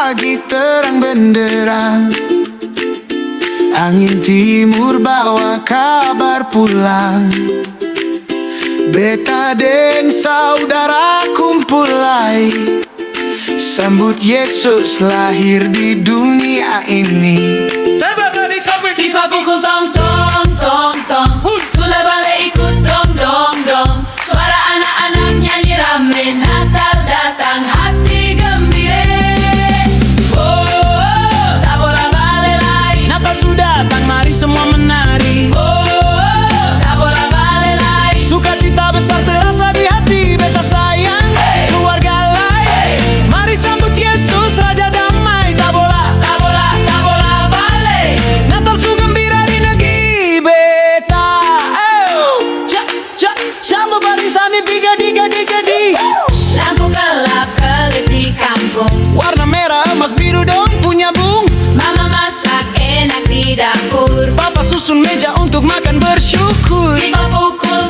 pagi terang benderang, angin timur bawa kabar pulang. Beta deng saudara kumpul lagi, sambut Yesus lahir di dunia ini. FIFA pukul tong tong tong tong, tule bale ikut dong dong dong. Suara anak-anak nyanyi rame, Natal datang hati gembira. Oh, tak bola bale lagi, Natal sudah datang, mari semua menari. oh, tak bola bale lagi. Sukacita besar terasa di hati, beta sayang keluarga lain. Mari sambut Yesus Raja Damai. Tak bola bale. Natal su gembira di negeri beta. Sambut barisan di gadi. Lampu gelap kelip di kampung, Warna merah emas biru dong punya bung. mama masak enak di dapur. Papa susun meja untuk makan bersyukur. FIFA pukul